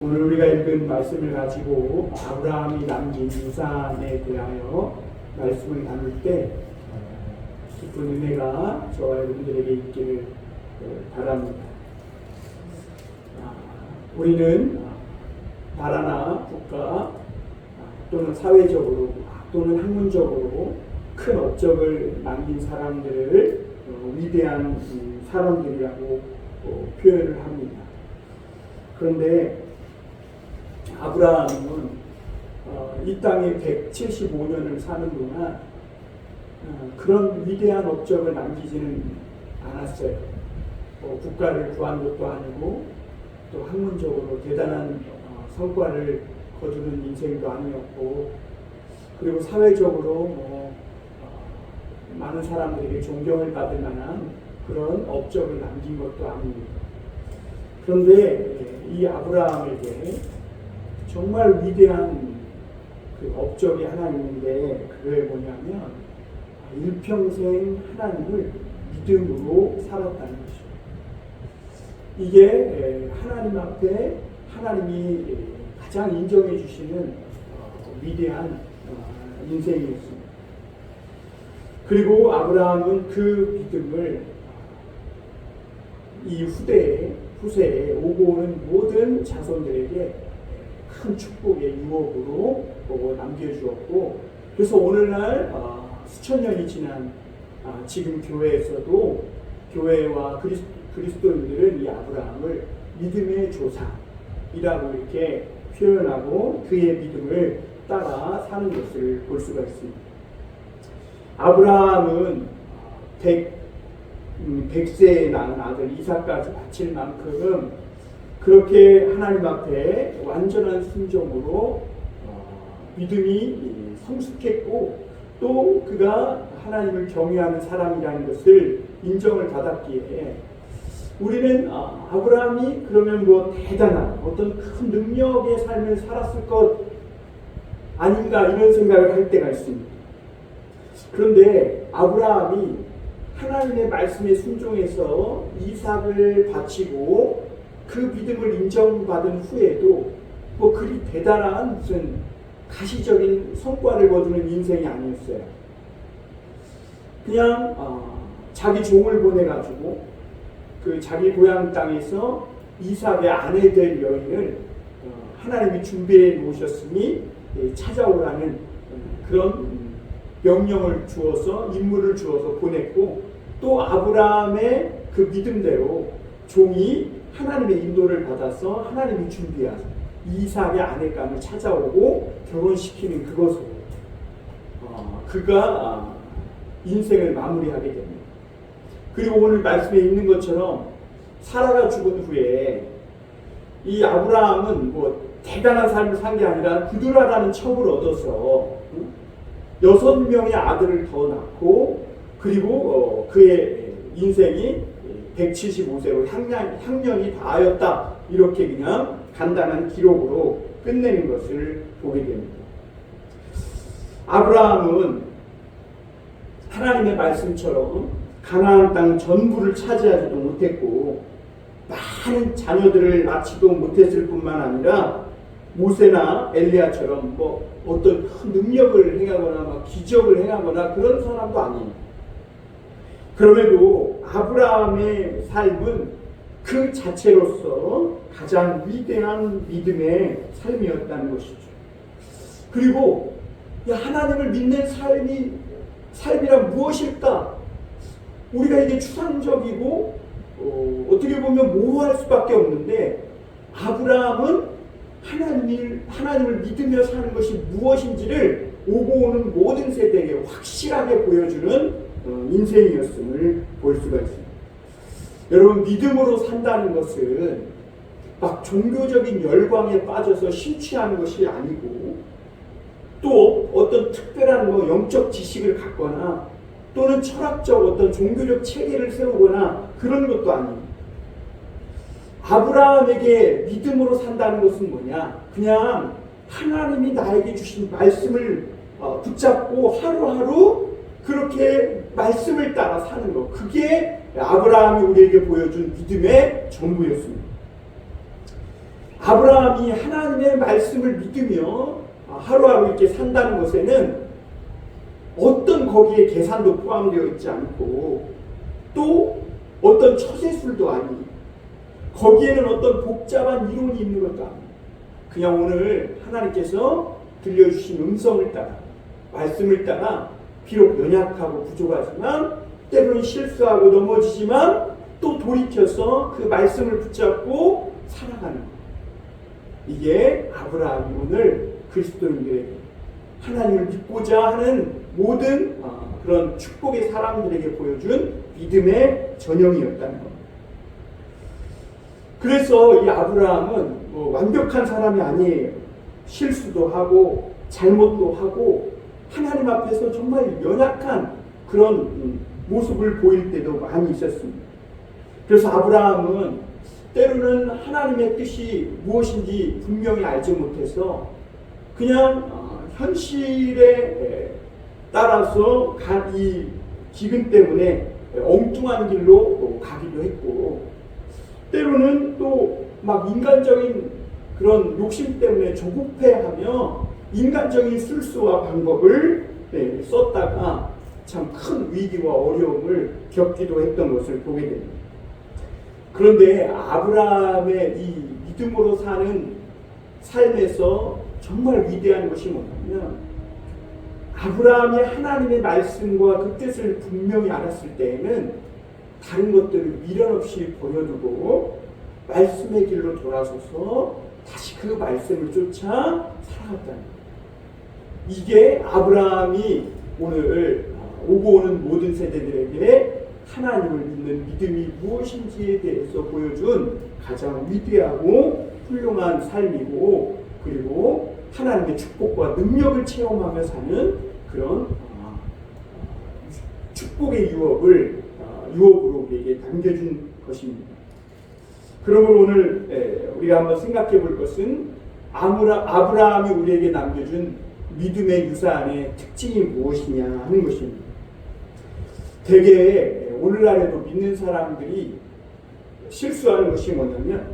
오늘 우리가 읽은 말씀을 가지고 아브라함이 남긴 유산에 대하여 말씀을 나눌 때 깊은 은혜가 저와 여러분들에게 있기를 바랍니다. 우리는 나라나 국가 또는 사회적으로 또는 학문적으로 큰 업적을 남긴 사람들을 위대한 사람들이라고 표현을 합니다. 그런데 아브라함은 이 땅에 175년을 사는 동안 그런 위대한 업적을 남기지는 않았어요. 국가를 구한 것도 아니고 또 학문적으로 대단한 성과를 거두는 인생도 아니었고, 그리고 사회적으로 많은 사람들에게 존경을 받을 만한 그런 업적을 남긴 것도 아닙니다. 그런데 이 아브라함에게 정말 위대한 그 업적이 하나 있는데, 그게 뭐냐면 일평생 하나님을 믿음으로 살았다는 것이죠. 이게 하나님 앞에 하나님이 가장 인정해 주시는 위대한 인생이었습니다. 그리고 아브라함은 그 믿음을 이 후세에 오고 오는 모든 자손들에게 큰 축복의 유업으로 남겨주었고, 그래서 오늘날 수천 년이 지난 지금 교회에서도 교회와 그리스도인들은 이 아브라함을 믿음의 조상이라고 이렇게 표현하고 그의 믿음을 따라 사는 것을 볼 수가 있습니다. 아브라함은 100세에 낳은 아들 이삭까지 바칠 만큼 그렇게 하나님 앞에 완전한 순종으로 믿음이 성숙했고, 또 그가 하나님을 경외하는 사람이라는 것을 인정을 받았기에 우리는 아브라함이 그러면 뭐 대단한 어떤 큰 능력의 삶을 살았을 것 아닌가 이런 생각을 할 때가 있습니다. 그런데 아브라함이 하나님의 말씀에 순종해서 이삭을 바치고 그 믿음을 인정받은 후에도 뭐 그리 대단한 무슨 가시적인 성과를 거두는 인생이 아니었어요. 그냥 자기 종을 보내가지고 그 자기 고향 땅에서 이삭의 아내 될 여인을 하나님이 준비해 놓으셨으니 찾아오라는 그런 명령을 주어서, 임무를 주어서 보냈고, 또 아브라함의 그 믿음대로 종이 하나님의 인도를 받아서 하나님이 준비한 이삭의 아내감을 찾아오고 결혼시키는 그것으로 그가 인생을 마무리하게 됩니다. 그리고 오늘 말씀에 있는 것처럼 사라가 죽은 후에 이 아브라함은 뭐 대단한 삶을 산 게 아니라 구두라라는 첩을 얻어서 6명의 아들을 더 낳고, 그리고 그의 인생이 175세로 향년이 다하였다, 이렇게 그냥 간단한 기록으로 끝내는 것을 보게 됩니다. 아브라함은 하나님의 말씀처럼 가나안 땅 전부를 차지하지도 못했고 많은 자녀들을 낳지도 못했을 뿐만 아니라 모세나 엘리야처럼 뭐 어떤 큰 능력을 행하거나 막 기적을 행하거나 그런 사람도 아니에요. 그럼에도 아브라함의 삶은 그 자체로서 가장 위대한 믿음의 삶이었다는 것이죠. 그리고 하나님을 믿는 삶이란 무엇일까? 우리가 이게 추상적이고 어떻게 보면 모호할 수밖에 없는데, 아브라함은 하나님을 믿으며 사는 것이 무엇인지를 오고 오는 모든 세대에게 확실하게 보여주는 인생이었음을 볼 수가 있습니다. 여러분, 믿음으로 산다는 것은 막 종교적인 열광에 빠져서 심취하는 것이 아니고, 또 어떤 특별한 영적 지식을 갖거나 또는 철학적 어떤 종교적 체계를 세우거나 그런 것도 아닙니다. 아브라함에게 믿음으로 산다는 것은 뭐냐? 그냥 하나님이 나에게 주신 말씀을 붙잡고 하루하루 그렇게 말씀을 따라 사는 것, 그게 아브라함이 우리에게 보여준 믿음의 전부였습니다. 아브라함이 하나님의 말씀을 믿으며 하루하루 이렇게 산다는 것에는 어떤 거기에 계산도 포함되어 있지 않고 또 어떤 처세술도 아니 거기에는 어떤 복잡한 이론이 있는 것도 아니 그냥 오늘 하나님께서 들려주신 음성을 따라 말씀을 따라 비록 연약하고 부족하지만 때로는 실수하고 넘어지지만 또 돌이켜서 그 말씀을 붙잡고 살아가는 것. 이게 아브라함이 오늘 그리스도인들에게 하나님을 믿고자 하는 모든 그런 축복의 사람들에게 보여준 믿음의 전형이었다는 겁니다. 그래서 이 아브라함은 완벽한 사람이 아니에요. 실수도 하고 잘못도 하고 하나님 앞에서 정말 연약한 그런 모습을 보일 때도 많이 있었습니다. 그래서 아브라함은 때로는 하나님의 뜻이 무엇인지 분명히 알지 못해서 그냥 현실에 따라서 이 기근 때문에 엉뚱한 길로 가기도 했고 때로는 또 막 인간적인 그런 욕심 때문에 조급해하며 인간적인 술수와 방법을 썼다가 참 큰 위기와 어려움을 겪기도 했던 것을 보게 됩니다. 그런데 아브라함의 이 믿음으로 사는 삶에서 정말 위대한 것이 뭐냐면 아브라함이 하나님의 말씀과 그 뜻을 분명히 알았을 때에는 다른 것들을 미련 없이 버려두고 말씀의 길로 돌아서서 다시 그 말씀을 쫓아 살아갔다는 거예요. 이게 아브라함이 오늘 오고 오는 모든 세대들에게 하나님을 믿는 믿음이 무엇인지에 대해서 보여준 가장 위대하고 훌륭한 삶이고 그리고 하나님의 축복과 능력을 체험하며 사는 그런 축복의 유업으로 우리에게 남겨준 것입니다. 그러므로 오늘 우리가 한번 생각해 볼 것은 아브라함이 우리에게 남겨준 믿음의 유산의 특징이 무엇이냐 하는 것입니다. 대개 오늘날에도 믿는 사람들이 실수하는 것이 뭐냐면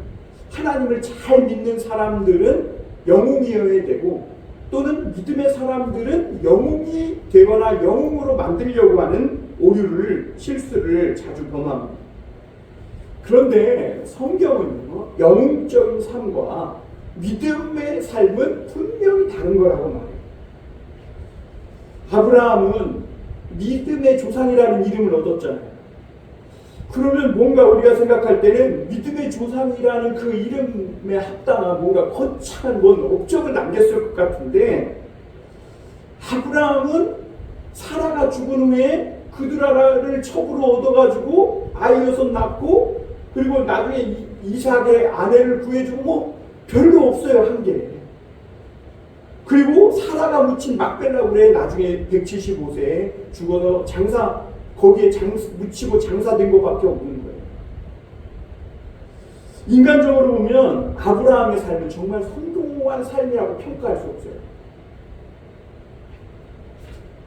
하나님을 잘 믿는 사람들은 영웅이어야 되고 또는 믿음의 사람들은 영웅이 되거나 영웅으로 만들려고 하는 실수를 자주 범합니다. 그런데 성경은요, 영웅적인 삶과 믿음의 삶은 분명히 다른 거라고 말해요. 아브라함은 믿음의 조상이라는 이름을 얻었잖아요. 그러면 뭔가 우리가 생각할 때는 믿음의 조상이라는 그 이름에 합당한 뭔가 거창한 업적을 남겼을 것 같은데 아브라함은 사라가 죽은 후에 그드라를 첩으로 얻어가지고 아이 여섯 낳고 그리고 나중에 이삭의 아내를 구해주고 별로 없어요. 한 게. 그리고 사라가 묻힌 막벨라굴에 나중에 175세에 죽어서 거기에 묻히고 장사된 것밖에 없는 거예요. 인간적으로 보면 아브라함의 삶은 정말 성공한 삶이라고 평가할 수 없어요.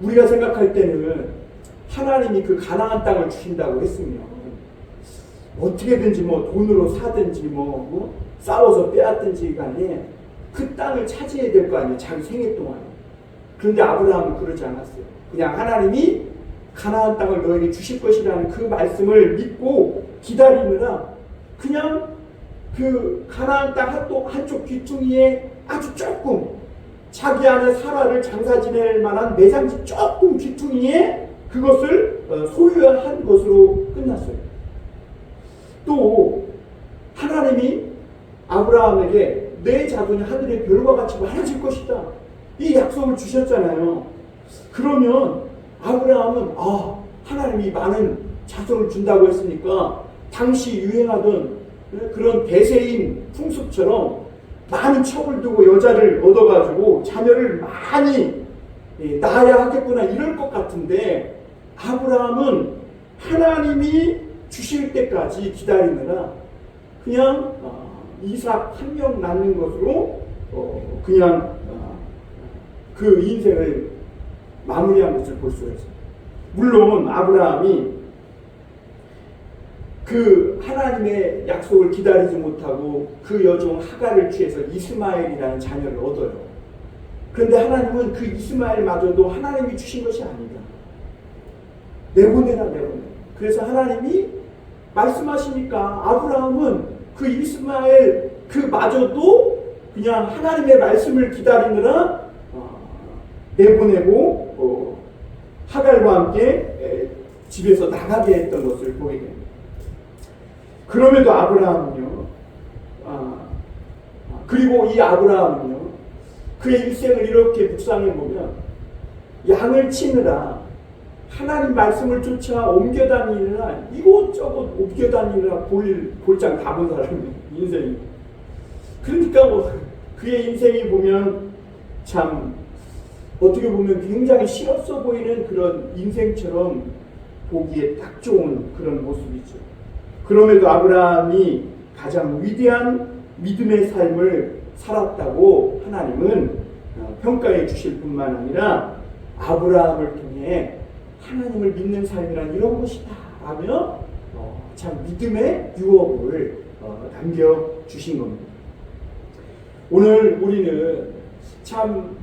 우리가 생각할 때는 하나님이 그 가나안 땅을 주신다고 했으면 어떻게든지 돈으로 사든지 싸워서 빼앗든지 간에 그 땅을 차지해야 될 거 아니에요. 자기 생애 동안. 그런데 아브라함은 그러지 않았어요. 그냥 하나님이 가나안 땅을 너에게 주실 것이라는 그 말씀을 믿고 기다리느라 그냥 그 가나안 땅 한쪽 귀퉁이에 아주 조금 자기 아내 사라를 장사 지낼 만한 매장지 조금 귀퉁이에 그것을 소유한 것으로 끝났어요. 또 하나님이 아브라함에게 내 자손이 하늘의 별과 같이 많아질 것이다. 이 약속을 주셨잖아요. 그러면 아브라함은 하나님이 많은 자손을 준다고 했으니까 당시 유행하던 그런 대세인 풍습처럼 많은 첩을 두고 여자를 얻어가지고 자녀를 많이 낳아야 하겠구나 이럴 것 같은데 아브라함은 하나님이 주실 때까지 기다리느라 그냥 이삭 한 명 낳는 것으로 그냥 그 인생을 마무리한 것을 볼 수가 있습니다. 물론 아브라함이 그 하나님의 약속을 기다리지 못하고 그 여종 하갈을 취해서 이스마엘이라는 자녀를 얻어요. 그런데 하나님은 그 이스마엘마저도 하나님이 주신 것이 아니다. 내보내라. 그래서 하나님이 말씀하시니까 아브라함은 그 이스마엘 그마저도 그냥 하나님의 말씀을 기다리느라 내보내고 하갈과 함께 집에서 나가게 했던 것을 보게 됩니다. 그럼에도 아브라함은요, 그리고 이 아브라함은요, 그의 일생을 이렇게 묵상해 보면 양을 치느라 하나님 말씀을 쫓아 옮겨 다니느라 이곳저곳 옮겨 다니느라 볼장 다 본 사람이에요. 인생이. 그러니까 뭐 그의 인생이 보면 참 어떻게 보면 굉장히 실없어 보이는 그런 인생처럼 보기에 딱 좋은 그런 모습이죠. 그럼에도 아브라함이 가장 위대한 믿음의 삶을 살았다고 하나님은 평가해 주실 뿐만 아니라 아브라함을 통해 하나님을 믿는 삶이란 이런 것이다 하며 참 믿음의 유업을 남겨주신 겁니다. 오늘 우리는 참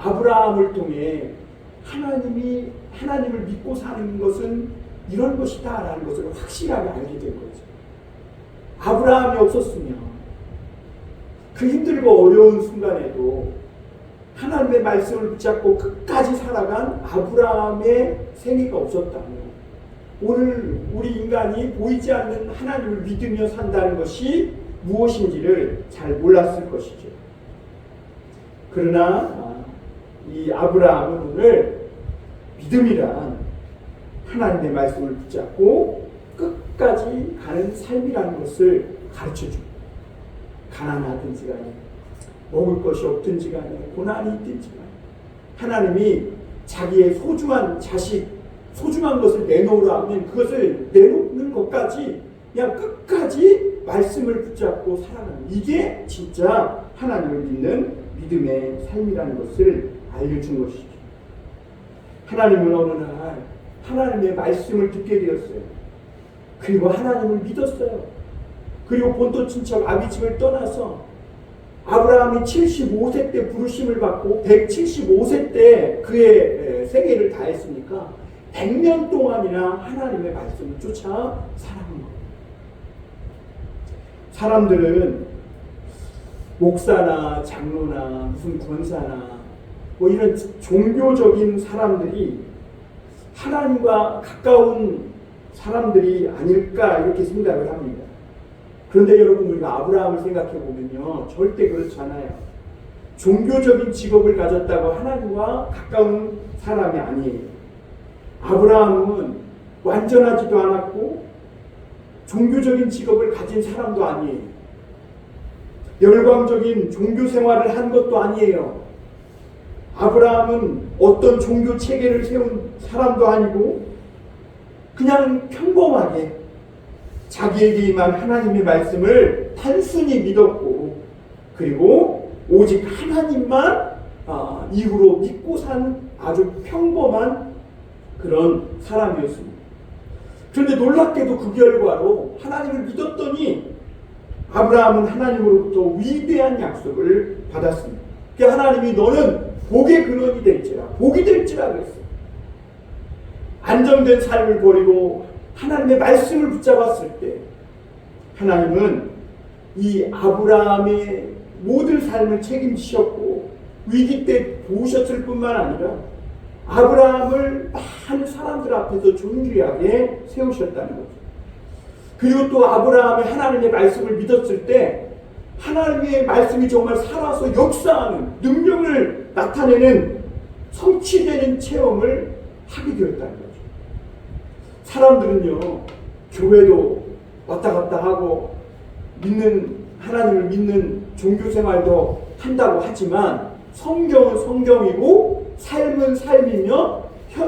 아브라함을 통해 하나님을 믿고 사는 것은 이런 것이다 라는 것을 확실하게 알게 된 거죠. 아브라함이 없었으면 그 힘들고 어려운 순간에도 하나님의 말씀을 붙잡고 끝까지 살아간 아브라함의 생애가 없었다면 오늘 우리 인간이 보이지 않는 하나님을 믿으며 산다는 것이 무엇인지를 잘 몰랐을 것이죠. 그러나 이 아브라함은 오늘 믿음이란 하나님의 말씀을 붙잡고 끝까지 가는 삶이라는 것을 가르쳐줍니다. 가난하든지 간에 먹을 것이 없든지 간에 고난이 있든지 간에 하나님이 자기의 소중한 자식, 소중한 것을 내놓으라 하면 그것을 내놓는 것까지 그냥 끝까지 말씀을 붙잡고 살아가는, 이게 진짜 하나님을 믿는 믿음의 삶이라는 것을 알려준 것이죠. 하나님은 어느 날 하나님의 말씀을 듣게 되었어요. 그리고 하나님을 믿었어요. 그리고 본토 친척 아비집을 떠나서 아브라함이 75세 때 부르심을 받고 175세 때 그의 생애를 다했으니까 100년 동안이나 하나님의 말씀을 쫓아 살아간 겁니다. 사람들은 목사나 장로나 무슨 권사나 뭐 이런 종교적인 사람들이 하나님과 가까운 사람들이 아닐까 이렇게 생각을 합니다. 그런데 여러분, 우리가 아브라함을 생각해 보면요, 절대 그렇지 않아요. 종교적인 직업을 가졌다고 하나님과 가까운 사람이 아니에요. 아브라함은 완전하지도 않았고 종교적인 직업을 가진 사람도 아니에요. 열광적인 종교 생활을 한 것도 아니에요. 아브라함은 어떤 종교 체계를 세운 사람도 아니고 그냥 평범하게 자기에게 임한 하나님의 말씀을 단순히 믿었고 그리고 오직 하나님만 이후로 믿고 산 아주 평범한 그런 사람이었습니다. 그런데 놀랍게도 그 결과로 하나님을 믿었더니 아브라함은 하나님으로부터 위대한 약속을 받았습니다. 하나님이 너는 복의 근원이 될지라, 복이 될지라 그랬어요. 안정된 삶을 버리고 하나님의 말씀을 붙잡았을 때 하나님은 이 아브라함의 모든 삶을 책임지셨고 위기 때 도우셨을 뿐만 아니라 아브라함을 많은 사람들 앞에서 존귀하게 세우셨다는 거죠. 그리고 또 아브라함이 하나님의 말씀을 믿었을 때 하나님의 말씀이 정말 살아서 역사하는 능력을 나타내는 성취되는 체험을 하게 되었다는 거죠. 사람들은요, 교회도 왔다 갔다 하고 하나님을 믿는 종교 생활도 한다고 하지만 성경은 성경이고 삶은 삶이며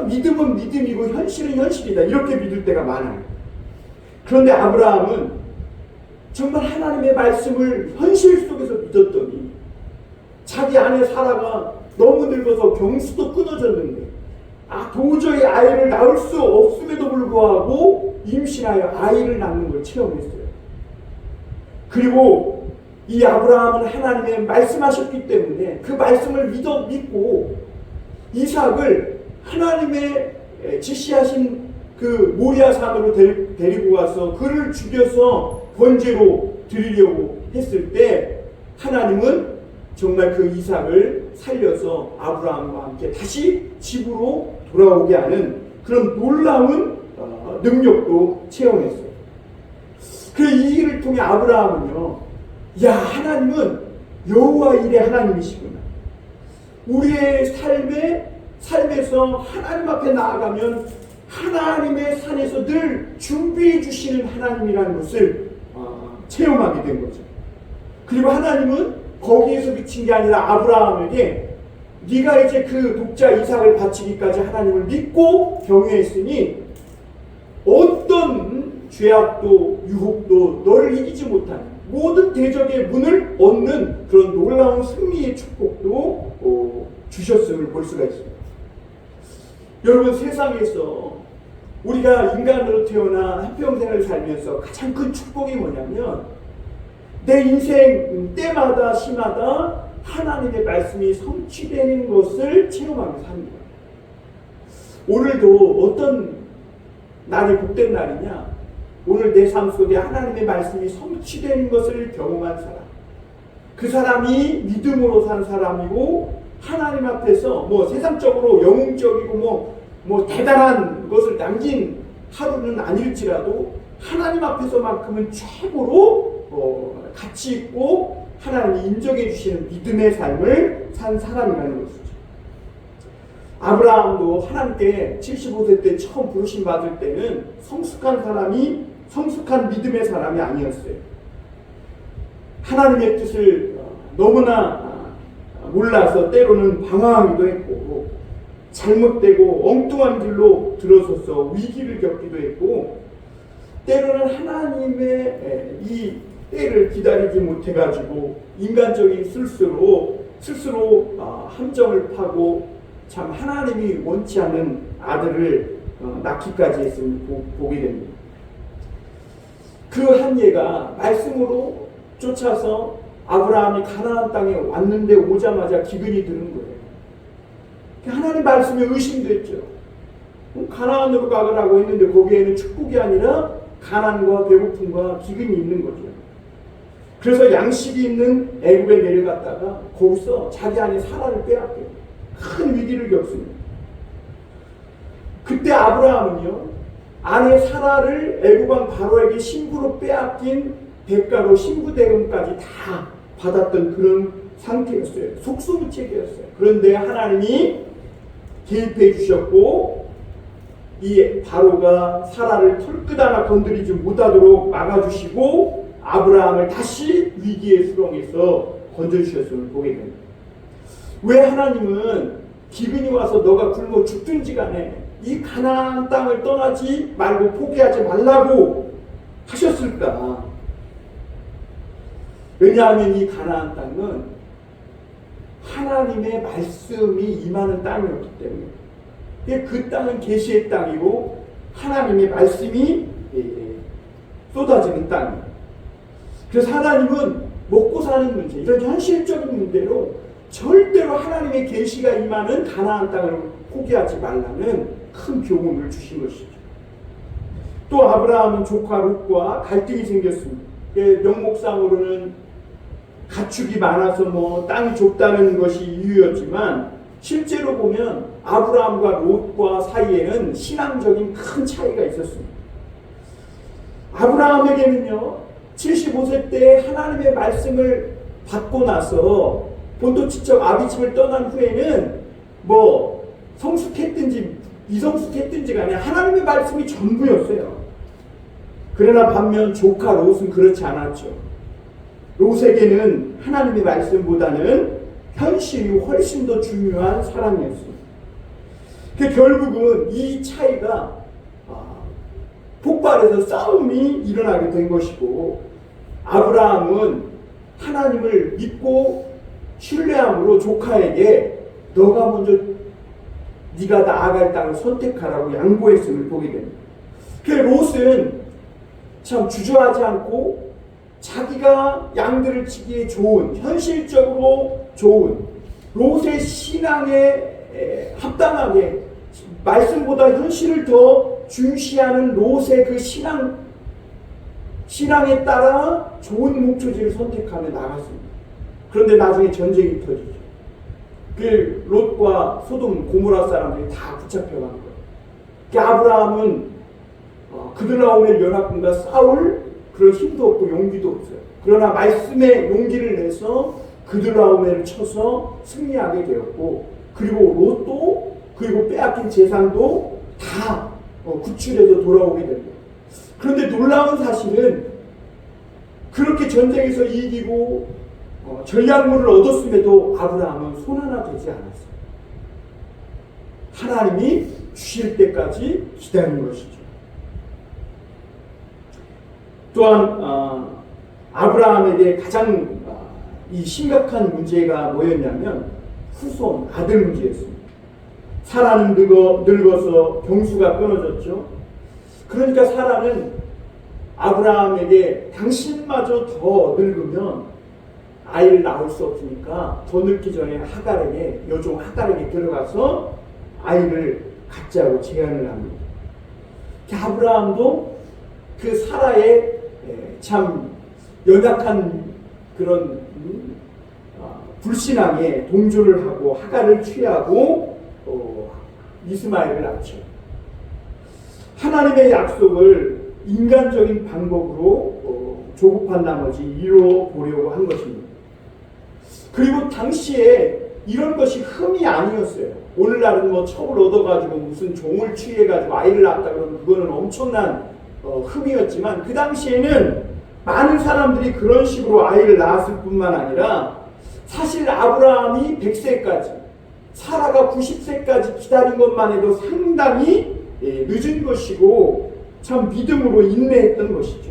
믿음은 믿음이고 현실은 현실이다, 이렇게 믿을 때가 많아요. 그런데 아브라함은 정말 하나님의 말씀을 현실 속에서 믿었더니 자기 아내 사라가 너무 늙어서 경수도 끊어졌는데 도저히 아이를 낳을 수 없음에도 불구하고 임신하여 아이를 낳는 걸 체험했어요. 그리고 이 아브라함은 하나님의 말씀하셨기 때문에 그 말씀을 믿고 이삭을 하나님의 지시하신 그 모리아 산으로 데리고 가서 그를 죽여서 번제로 드리려고 했을 때 하나님은 정말 그 이삭을 살려서 아브라함과 함께 다시 집으로 돌아오게 하는 그런 놀라운 능력도 체험했어요. 그래서 이 일을 통해 아브라함은요, 야, 하나님은 여호와 일의 하나님이시구나. 우리의 삶에서 하나님 앞에 나아가면 하나님의 산에서 늘 준비해 주시는 하나님이라는 것을 체험하게 된 거죠. 그리고 하나님은 거기에서 미친 게 아니라 아브라함에게 네가 이제 그 독자 이삭을 바치기까지 하나님을 믿고 경외했으니 어떤 죄악도 유혹도 너를 이기지 못하는 모든 대적의 문을 얻는 그런 놀라운 승리의 축복도 주셨음을 볼 수가 있습니다. 여러분, 세상에서 우리가 인간으로 태어나 한평생을 살면서 가장 큰 축복이 뭐냐면 내 인생 때마다 시마다 하나님의 말씀이 성취되는 것을 체험하며 삽니다. 오늘도 어떤 날이 복된 날이냐? 오늘 내 삶 속에 하나님의 말씀이 성취되는 것을 경험한 사람, 그 사람이 믿음으로 산 사람이고 하나님 앞에서 뭐 세상적으로 영웅적이고 뭐 대단한 것을 남긴 하루는 아닐지라도 하나님 앞에서만큼은 최고로 가치 있고 하나님이 인정해 주시는 믿음의 삶을 산 사람이라는 것이죠. 아브라함도 하나님께 75세 때 처음 부르심 받을 때는 성숙한 믿음의 사람이 아니었어요. 하나님의 뜻을 너무나 몰라서 때로는 방황하기도 했고 잘못되고 엉뚱한 길로 들어서서 위기를 겪기도 했고 때로는 하나님의 이 때를 기다리지 못해가지고 인간적인 스스로 함정을 파고 참 하나님이 원치 않는 아들을 낳기까지 했음을 보게 됩니다. 그 한 예가 말씀으로 쫓아서 아브라함이 가나안 땅에 왔는데 오자마자 기근이 드는 거예요. 하나님 말씀에 의심됐죠. 가나안으로 가라고 했는데 거기에는 축복이 아니라 가난과 배고픔과 기근이 있는 거죠. 그래서 양식이 있는 애굽에 내려갔다가 거기서 자기 아내 사라를 빼앗겨요. 큰 위기를 겪습니다. 그때 아브라함은요, 아내 사라를 애굽 왕 바로에게 신부로 빼앗긴 대가로 신부 대금까지 다 받았던 그런 상태였어요. 속수무책이었어요. 그런데 하나님이 개입해 주셨고 이 바로가 사라를 털끝 하나 건드리지 못하도록 막아주시고 아브라함을 다시 위기의 수렁에서 건져주셨음을 보게 됩니다. 왜 하나님은 기근이 와서 너가 굶어 죽든지 간에 이 가나안 땅을 떠나지 말고 포기하지 말라고 하셨을까? 왜냐하면 이 가나안 땅은 하나님의 말씀이 임하는 땅이었기 때문에 그 땅은 계시의 땅이고 하나님의 말씀이 쏟아지는 땅이에요. 그래서 하나님은 먹고 사는 문제, 이런 현실적인 문제로 절대로 하나님의 계시가 임하는 가나안 땅을 포기하지 말라는 큰 교훈을 주신 것이죠. 또 아브라함은 조카 롯과 갈등이 생겼습니다. 명목상으로는 가축이 많아서 땅이 좁다는 것이 이유였지만 실제로 보면 아브라함과 롯과 사이에는 신앙적인 큰 차이가 있었습니다. 아브라함에게는요, 75세 때 하나님의 말씀을 받고 나서 본토지척 아비집을 떠난 후에는 성숙했든지 미성숙했든지 간에 하나님의 말씀이 전부였어요. 그러나 반면 조카 롯은 그렇지 않았죠. 롯에게는 하나님의 말씀보다는 현실이 훨씬 더 중요한 사람이었습니다. 결국은 이 차이가 폭발해서 싸움이 일어나게 된 것이고, 아브라함은 하나님을 믿고 신뢰함으로 조카에게 너가 먼저 네가 나아갈 땅을 선택하라고 양보했음을 보게 됩니다. 그 롯은 참 주저하지 않고 자기가 양들을 치기에 좋은, 현실적으로 좋은 롯의 신앙에 합당하게 말씀보다 현실을 더 중시하는 롯의 그 신앙에 따라 좋은 목초지를 선택하며 나갔습니다. 그런데 나중에 전쟁이 터지죠. 그 롯과 소돔 고모라 사람들이 다 붙잡혀간 거예요. 그 아브라함은 그들라오멜 연합군과 싸울 그런 힘도 없고 용기도 없어요. 그러나 말씀의 용기를 내서 그들라오멜을 쳐서 승리하게 되었고, 그리고 롯도 그리고 빼앗긴 재산도 다 구출해서 돌아오게 됩니다. 그런데 놀라운 사실은 그렇게 전쟁에서 이기고 전략물을 얻었음에도 아브라함은 손 하나 대지 않았어요. 하나님이 주실 때까지 기다린 것이죠. 또한 아브라함에게 가장 이 심각한 문제가 뭐였냐면 후손, 아들 문제였습니다. 사라는 늙어서 병수가 끊어졌죠. 그러니까 사라는 아브라함에게 당신마저 더 늙으면 아이를 낳을 수 없으니까 더 늙기 전에 여종 하갈에게 들어가서 아이를 갖자고 제안을 합니다. 아브라함도 그 사라의 참 연약한 그런 불신앙에 동조를 하고 하갈을 취하고 이스마엘을 낳죠. 하나님의 약속을 인간적인 방법으로 조급한 나머지 이뤄보려고 한 것입니다. 그리고 당시에 이런 것이 흠이 아니었어요. 오늘날은 뭐 첩을 얻어가지고 무슨 종을 취해가지고 아이를 낳았다 그러면 그거는 엄청난 흠이었지만, 그 당시에는 많은 사람들이 그런 식으로 아이를 낳았을 뿐만 아니라 사실 아브라함이 100세까지 사라가 90세까지 기다린 것만 해도 상당히 늦은 것이고 참 믿음으로 인내했던 것이죠.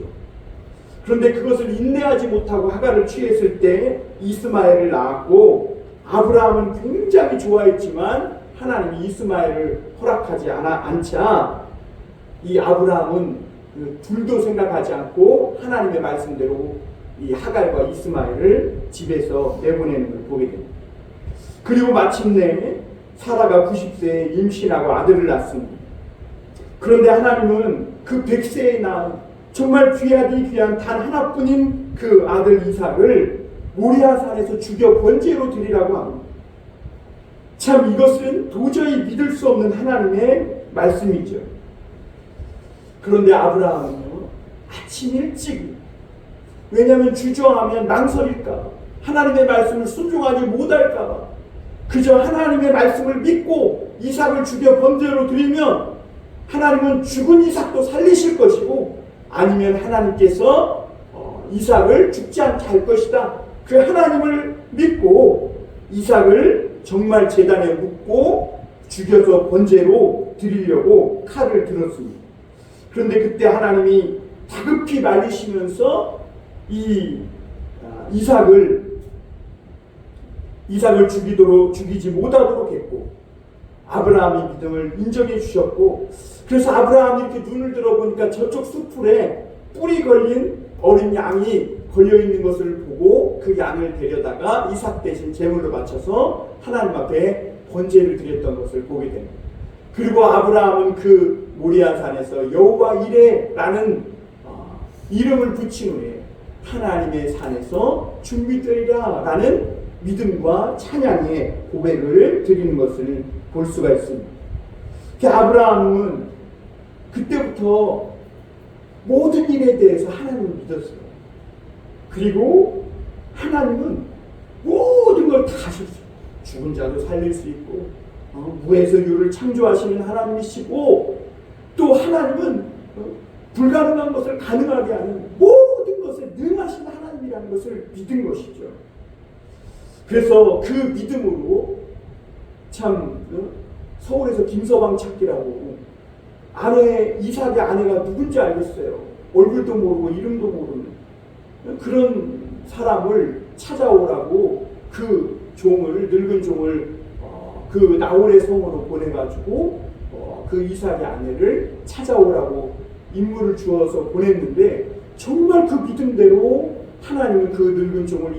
그런데 그것을 인내하지 못하고 하갈을 취했을 때 이스마엘을 낳았고, 아브라함은 굉장히 좋아했지만 하나님이 이스마엘을 허락하지 않자 이 아브라함은 둘도 생각하지 않고 하나님의 말씀대로 이 하갈과 이스마엘을 집에서 내보내는 걸 보게 됩니다. 그리고 마침내 사라가 90세에 임신하고 아들을 낳습니다. 그런데 하나님은 그 100세에 낳은 정말 귀하디 귀한 단 하나뿐인 그 아들 이삭을 모리아산에서 죽여 번제로 드리라고 합니다. 참 이것은 도저히 믿을 수 없는 하나님의 말씀이죠. 그런데 아브라함은요, 아침 일찍, 왜냐하면 주저하면 망설일까, 하나님의 말씀을 순종하지 못할까 봐, 그저 하나님의 말씀을 믿고 이삭을 죽여 번제로 드리면 하나님은 죽은 이삭도 살리실 것이고, 아니면 하나님께서 이삭을 죽지 않게 할 것이다. 그 하나님을 믿고 이삭을 정말 제단에 묻고 죽여서 번제로 드리려고 칼을 들었습니다. 그런데 그때 하나님이 다급히 말리시면서 이삭을 죽이지 못하도록 했고, 아브라함의 믿음을 인정해 주셨고, 그래서 아브라함이 이렇게 눈을 들어보니까 저쪽 숲풀에 뿔이 걸린 어린 양이 걸려있는 것을 보고 그 양을 데려다가 이삭 대신 제물로 바쳐서 하나님 앞에 번제를 드렸던 것을 보게 됩니다. 그리고 아브라함은 그 모리아산에서 여호와 이레라는 이름을 붙인 후에 하나님의 산에서 준비되리라 라는 믿음과 찬양의 고백을 드리는 것을 볼 수가 있습니다. 아브라함은 그때부터 모든 일에 대해서 하나님을 믿었어요. 그리고 하나님은 모든 걸 다 하실 수 있고, 죽은 자도 살릴 수 있고, 무에서 유를 창조하시는 하나님이시고, 또 하나님은 불가능한 것을 가능하게 하는 모든 것에 능하신 하나님이라는 것을 믿은 것이죠. 그래서 그 믿음으로 참 서울에서 김서방 찾기라고 이삭의 아내가 누군지 알겠어요. 얼굴도 모르고 이름도 모르는 그런 사람을 찾아오라고 그 늙은 종을 그 나홀의 성으로 보내가지고 그 이삭의 아내를 찾아오라고 임무를 주어서 보냈는데 정말 그 믿음대로 하나님은 그 늙은 종을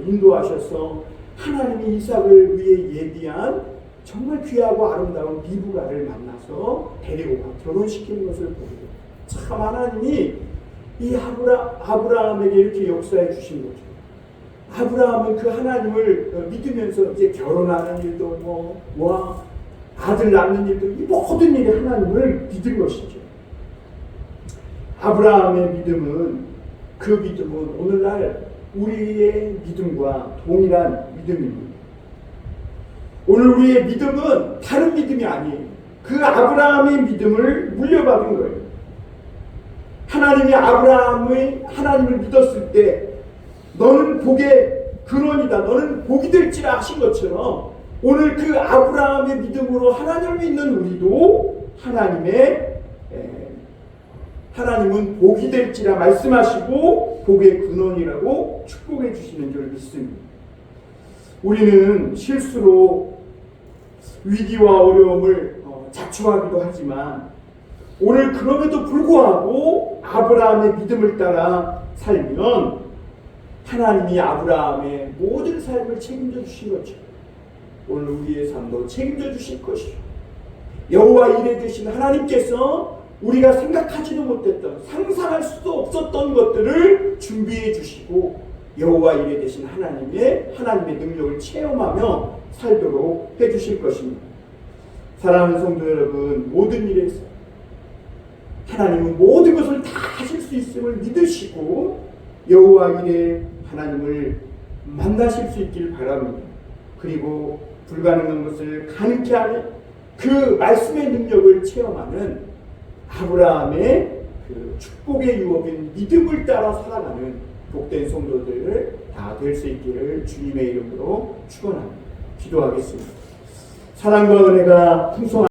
인도하셔서 하나님이 이삭을 위해 예비한 정말 귀하고 아름다운 리브가를 만나서 데리고 가 결혼시키는 것을 보게 돼요. 참 하나님이 이 아브라함에게 이렇게 역사해 주신 거죠. 아브라함은 그 하나님을 믿으면서 이제 결혼하는 일도 아들 낳는 일도 이 모든 일에 하나님을 믿은 것이죠. 아브라함의 믿음은 그 믿음은 오늘날 우리의 믿음과 동일한 믿음입니다. 오늘 우리의 믿음은 다른 믿음이 아니에요. 그 아브라함의 믿음을 물려받은 거예요. 하나님이 하나님을 믿었을 때 너는 복의 근원이다. 너는 복이 될지라 하신 것처럼 오늘 그 아브라함의 믿음으로 하나님을 믿는 우리도 하나님은 복이 될지라 말씀하시고 복의 근원이라고 축복해 주시는 줄 믿습니다. 우리는 실수로 위기와 어려움을 자초하기도 하지만 오늘 그럼에도 불구하고 아브라함의 믿음을 따라 살면 하나님이 아브라함의 모든 삶을 책임져 주신 거죠. 오늘 우리의 삶도 책임져 주실 것이요. 여호와 이레 되신 하나님께서 우리가 생각하지도 못했던 상상할 수도 없었던 것들을 준비해 주시고 여호와 이레 되신 하나님의 능력을 체험하며 살도록 해주실 것입니다. 사랑하는 성도 여러분, 모든 일에서 하나님은 모든 것을 다 하실 수 있음을 믿으시고 여호와 이레 하나님을 만나실 수 있길 바랍니다. 그리고 불가능한 것을 가능케 하는 그 말씀의 능력을 체험하는 아브라함의 그 축복의 유업인 믿음을 따라 살아가는 복된 성도들 다 될 수 있기를 주님의 이름으로 축원합니다. 기도하겠습니다. 사랑과 은혜가 풍성한